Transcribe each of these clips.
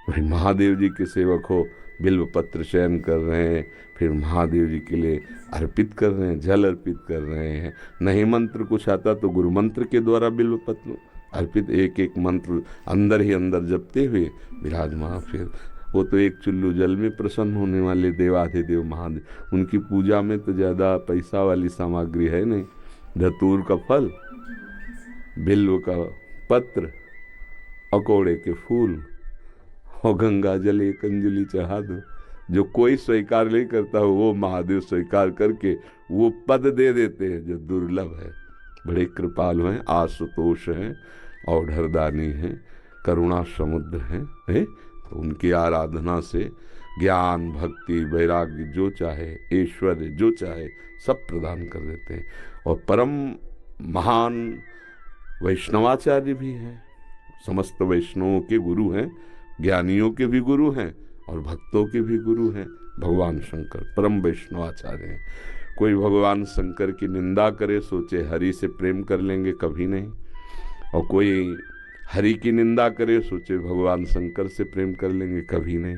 भाई महादेव जी के सेवक हो, बिल्व पत्र चयन कर रहे हैं, फिर महादेव जी के लिए अर्पित कर रहे हैं, जल अर्पित कर रहे हैं। नहीं मंत्र कुछ आता तो गुरु मंत्र के द्वारा बिल्व पत्र अर्पित, एक एक मंत्र अंदर ही अंदर जपते हुए विराजमान। फिर वो तो एक चुल्लू जल में प्रसन्न होने वाले देवाधिदेव महादेव, उनकी पूजा में तो ज़्यादा पैसा वाली सामग्री है नहीं। धतूर का फल, बिल्व का पत्र, अकोड़े के फूल और गंगा जल एक अंजलि चढ़ा दो। जो कोई स्वीकार नहीं करता हो वो महादेव स्वीकार करके वो पद दे देते हैं जो दुर्लभ है। बड़े कृपालु हैं, आशुतोष हैं, औढ़रदानी हैं, करुणा समुद्र हैं, तो उनकी आराधना से ज्ञान, भक्ति, वैराग्य जो चाहे, ऐश्वर्य जो चाहे सब प्रदान कर देते हैं। और परम महान वैष्णवाचार्य भी हैं, समस्त वैष्णवों के गुरु हैं, ज्ञानियों के भी गुरु हैं और भक्तों के भी गुरु हैं। भगवान शंकर परम वैष्णवाचार्य हैं। कोई भगवान शंकर की निंदा करे सोचे हरि से प्रेम कर लेंगे, कभी नहीं। और कोई हरि की निंदा करे सोचे भगवान शंकर से प्रेम कर लेंगे, कभी नहीं।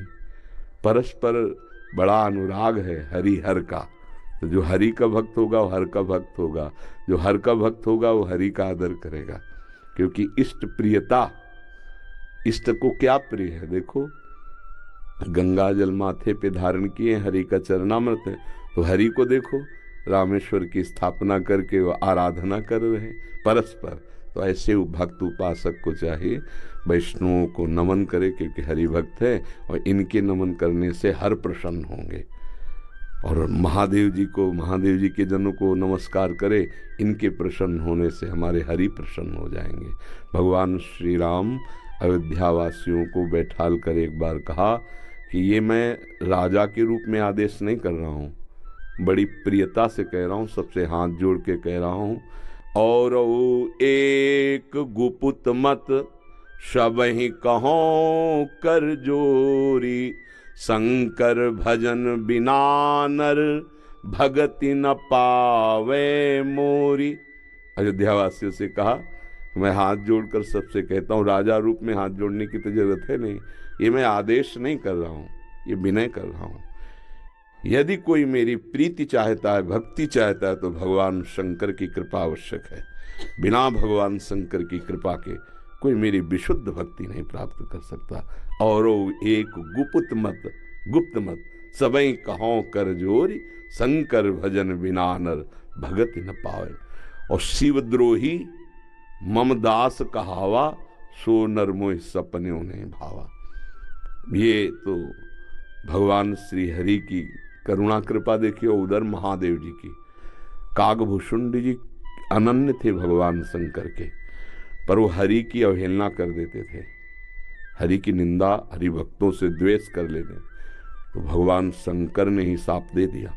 परस्पर बड़ा अनुराग है हरि हर का। तो जो हरि का भक्त होगा वो हर का भक्त होगा, जो हर का भक्त होगा वो हरि का आदर करेगा। क्योंकि इष्ट प्रियता, इष्ट को क्या प्रिय है, देखो गंगा जल माथे पे धारण किए, हरि का चरणामृत है, तो हरि को देखो रामेश्वर की स्थापना करके वो आराधना कर रहे हैं परस्पर। तो ऐसे भक्त उपासक को चाहिए वैष्णवों को नमन करे, क्योंकि हरि भक्त है और इनके नमन करने से हर प्रसन्न होंगे। और महादेव जी को, महादेव जी के जनों को नमस्कार करे, इनके प्रसन्न होने से हमारे हरि प्रसन्न हो जाएंगे। भगवान श्री राम अयोध्यावासियों को बैठाल कर एक बार कहा कि ये मैं राजा के रूप में आदेश नहीं कर रहा हूँ, बड़ी प्रियता से कह रहा हूँ, सबसे हाथ जोड़ के कह रहा हूँ। और एक गुपुत मत सब ही कहो कर जोरी, शंकर भजन बिना नर भगति न पावे मोरी। अयोध्यावासियों से कहा, मैं हाथ जोड़कर सबसे कहता हूँ, राजा रूप में हाथ जोड़ने की तो जरूरत है नहीं, ये मैं आदेश नहीं कर रहा हूँ, ये विनय कर रहा हूँ। यदि कोई मेरी प्रीति चाहता है, भक्ति चाहता है, तो भगवान शंकर की कृपा आवश्यक है। बिना भगवान शंकर की कृपा के कोई मेरी विशुद्ध भक्ति नहीं प्राप्त कर सकता। और एक गुप्त मत, गुप्त मत सबई कहो कर जोरी, शंकर भजन बिना नर भगति न पावे। और शिवद्रोही मम दास कहावा, सो नर मोह सपने ने भावा। ये तो भगवान श्री हरि की करुणा कृपा देखिए। उधर महादेव जी की, कागभूषुंड जी अनन्य थे भगवान शंकर के, पर वो हरि की अवहेलना कर देते थे, हरि की निंदा, हरि भक्तों से द्वेष कर लेते। तो भगवान शंकर ने ही साप दे दिया।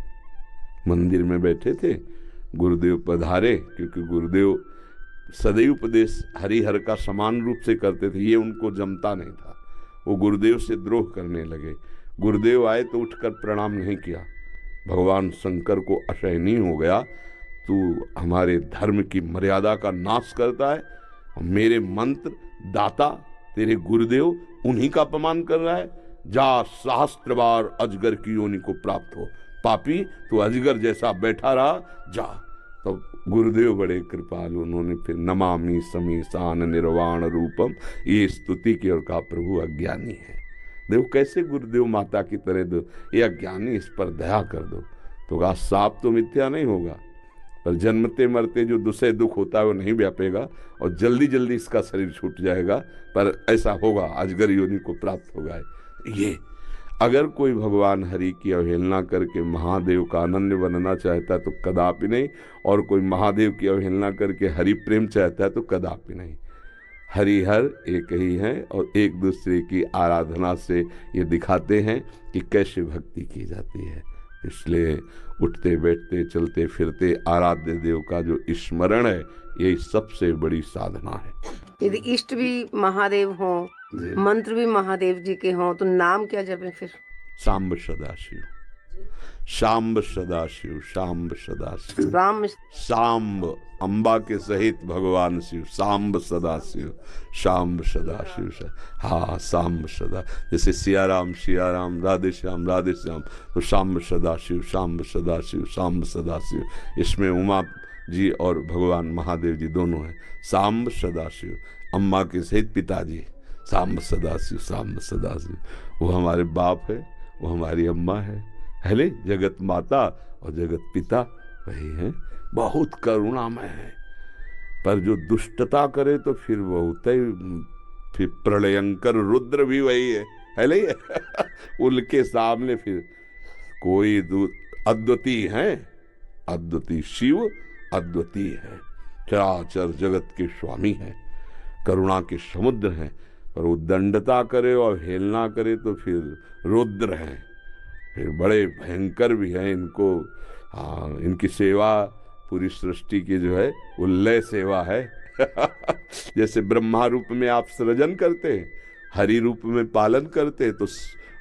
मंदिर में बैठे थे, गुरुदेव पधारे, क्योंकि गुरुदेव सदैव उपदेश हरिहर का समान रूप से करते थे, ये उनको जमता नहीं था। वो गुरुदेव से द्रोह करने लगे। गुरुदेव आए तो उठकर प्रणाम नहीं किया। भगवान शंकर को असहनीय हो गया, तू हमारे धर्म की मर्यादा का नाश करता है, मेरे मंत्र दाता तेरे गुरुदेव उन्हीं का अपमान कर रहा है, जा सहस्त्र बार अजगर की योनि को प्राप्त हो, पापी तू अजगर जैसा बैठा रहा, जा। तो गुरुदेव बड़े कृपालु, उन्होंने फिर नमामि समीसान निर्वाण रूपम ये स्तुति की और कहा प्रभु अज्ञानी है। देखो कैसे गुरुदेव माता की तरह दो, ये अज्ञानी, इस पर दया कर दो। तो कहा साप तो मिथ्या नहीं होगा, पर जन्मते मरते जो दूसरे दुख होता है वो नहीं व्यापेगा और जल्दी जल्दी इसका शरीर छूट जाएगा, पर ऐसा होगा, अजगर योनि को प्राप्त होगा। ये अगर कोई भगवान हरि की अवहेलना करके महादेव का अनन्य बनना चाहता है तो कदापि नहीं, और कोई महादेव की अवहेलना करके हरि प्रेम चाहता है तो कदापि नहीं। हरिहर एक ही है और एक दूसरे की आराधना से ये दिखाते हैं कि कैसे भक्ति की जाती है। इसलिए उठते बैठते चलते फिरते आराध्य देव का जो स्मरण है, यही सबसे बड़ी साधना है। यदि इष्ट भी महादेव हों, मंत्र भी महादेव जी के हों, तो नाम क्या जपें फिर? सांब सदाशिव। शाम्ब सदाशिव, शाम्ब सदाशिव, राम शाम्ब अम्बा के सहित भगवान शिव, शाम्ब सदाशिव, शाम्ब सदाशिव। हाँ, शाम्ब सदा, जैसे सियाराम सियाराम, राधे श्याम राधे श्याम, तो शाम्ब सदाशिव, शाम्ब सदाशिव, शाम्ब सदाशिव। इसमें उमा जी और भगवान महादेव जी दोनों हैं। शाम्ब सदाशिव, अम्मा के सहित पिताजी, शाम्ब सदाशिव, शाम्ब सदाशिव। वो हमारे बाप है, वो हमारी अम्मा है ले, जगत माता और जगत पिता वही है। बहुत करुणामय है, पर जो दुष्टता करे तो फिर बहुत ही, फिर प्रलयंकर रुद्र भी वही है ले उनके सामने फिर कोई अद्वितीय है, अद्वितीय शिव अद्वितीय है, चराचर जगत के स्वामी है, करुणा के समुद्र हैं। पर वो दंडता करे और हेलना करे तो फिर रुद्र हैं, फिर बड़े भयंकर भी हैं। इनको इनकी सेवा पूरी सृष्टि की जो है वो लय सेवा है जैसे ब्रह्मा रूप में आप सृजन करते हैं, हरि रूप में पालन करते हैं, तो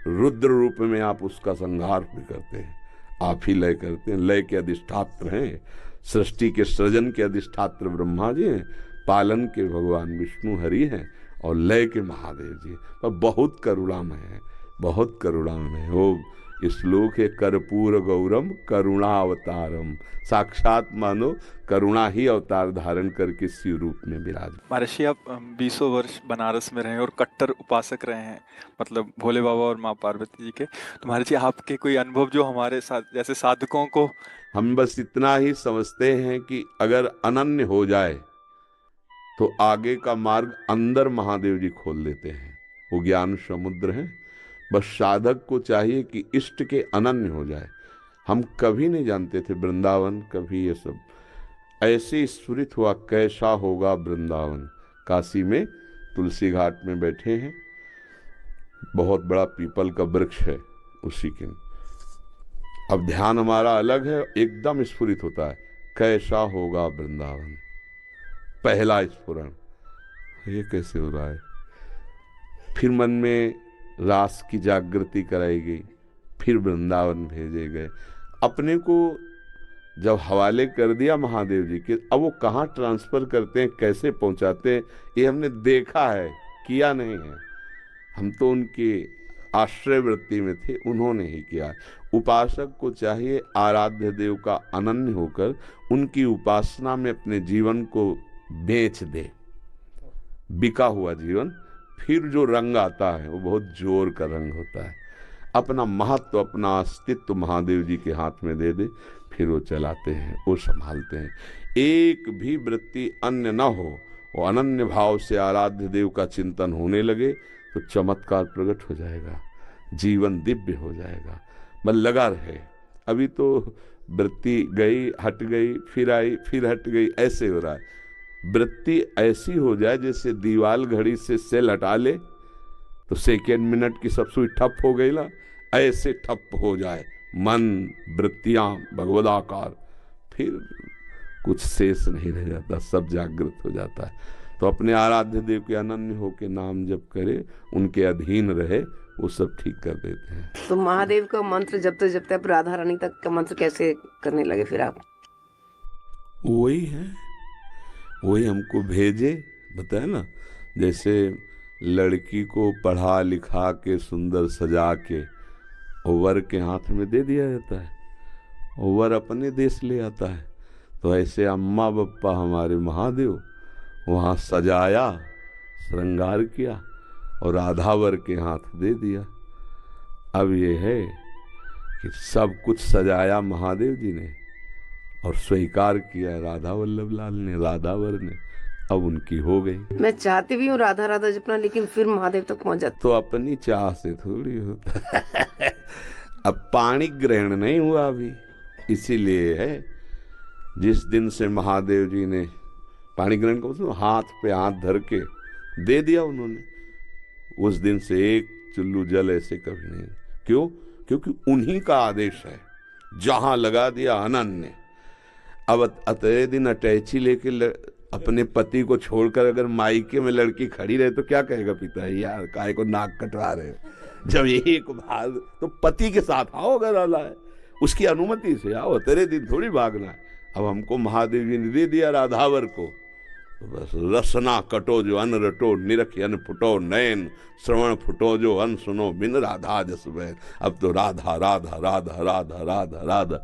रुद्र रूप में आप उसका संहार भी करते हैं। आप ही लय करते हैं, लय के अधिष्ठात्र हैं, सृष्टि के सृजन के अधिष्ठात्र ब्रह्मा जी हैं, पालन के भगवान विष्णु हरि हैं, और लय के महादेव जी। पर बहुत करुणामय है, बहुत करुणामय है। वो श्लोक है, कर्पूर गौरम करुणावतारम, साक्षात मानो करुणा ही अवतार धारण करके शिव रूप में विराज। महर्षि, आप 20 वर्ष बनारस में रहे और कट्टर उपासक रहे हैं, मतलब भोले बाबा और माँ पार्वती जी के। तो महर्षि, आपके कोई अनुभव जो हमारे साथ जैसे साधकों को? हम बस इतना ही समझते हैं कि अगर अनन्य हो जाए तो आगे का मार्ग अंदर महादेव जी खोल देते हैं। वो ज्ञान समुद्र है, बस साधक को चाहिए कि इष्ट के अनन्य हो जाए। हम कभी नहीं जानते थे वृंदावन, कभी ये सब ऐसे स्फुरित हुआ कैसा होगा वृंदावन। काशी में तुलसी घाट में बैठे हैं, बहुत बड़ा पीपल का वृक्ष है, उसी के अब ध्यान हमारा अलग है, एकदम स्फुरित होता है कैसा होगा वृंदावन। पहला स्फुरण, ये कैसे हो रहा है। फिर मन में रास की जागृति कराई गई, फिर वृंदावन भेजे गए। अपने को जब हवाले कर दिया महादेव जी के, अब वो कहाँ ट्रांसफर करते हैं, कैसे पहुंचाते हैं, ये हमने देखा है, किया नहीं है। हम तो उनके आश्रय वृत्ति में थे, उन्होंने ही किया। उपासक को चाहिए आराध्य देव का अनन्य होकर उनकी उपासना में अपने जीवन को बेच दे, बिका हुआ जीवन। फिर जो रंग आता है वो बहुत जोर का रंग होता है। अपना महत्व, अपना अस्तित्व महादेव जी के हाथ में दे दे, फिर वो चलाते हैं, वो संभालते हैं। एक भी वृत्ति अन्य न हो, वो अनन्य भाव से आराध्य देव का चिंतन होने लगे तो चमत्कार प्रकट हो जाएगा, जीवन दिव्य हो जाएगा। बस लगा रहे। अभी तो वृत्ति गई, हट गई, फिर आई, फिर हट गई, ऐसे हो रहा है। वृत्ति ऐसी हो जाए जैसे दीवाल घड़ी से सेल हटा ले तो सेकेंड मिनट की सब सुई ठप हो गई ना, ऐसे ठप हो जाए मन, वृत्तियां भगवदाकार, फिर कुछ शेष नहीं रह जाता, सब जागृत हो जाता है। तो अपने आराध्य देव के अनन्य होके नाम जप करे, उनके अधीन रहे, वो सब ठीक कर देते हैं। तो महादेव का मंत्र जपते आप राधा रानी तक का मंत्र कैसे करने लगे फिर आप? वही है, वही हमको भेजे, बताया ना। जैसे लड़की को पढ़ा लिखा के सुंदर सजा के वर के हाथ में दे दिया जाता है, वर अपने देश ले आता है। तो ऐसे अम्मा बप्पा हमारे महादेव वहाँ सजाया, श्रृंगार किया और राधावर के हाथ दे दिया। अब ये है कि सब कुछ सजाया महादेव जी ने और स्वीकार किया राधा वल्लभ लाल ने, राधावर ने, अब उनकी हो गई। मैं चाहती भी हूँ राधा राधा जपना, लेकिन फिर महादेव तक पहुँच जाता। तो अपनी चाह से थोड़ी होता अब पाणी ग्रहण नहीं हुआ अभी, इसीलिए है। जिस दिन से महादेव जी ने पाणी ग्रहण को मतलब हाथ पे हाथ धर के दे दिया उन्होंने, उस दिन से एक चुल्लू जल ऐसे कभी नहीं। क्यों? क्योंकि उन्हीं का आदेश है, जहां लगा दिया अनन्य। अब अतरे दिन अटैची लेके अपने पति को छोड़कर अगर मायके में लड़की खड़ी रहे तो क्या कहेगा पिता, यार काहे को नाक कटवा रहे हो। जब एक भाग तो पति के साथ आओ, अगर वाला है उसकी अनुमति से आओ, तेरे दिन थोड़ी भागना है। अब हमको महादेव जी ने दे दिया राधावर को, तो बस रसना कटो जो अन रटो, निरख अन फुटो नयन, श्रवण फुटो जो अन सुनो, बिन राधा जस बैन। अब तो राधा राधा राधा राधा राधा राधा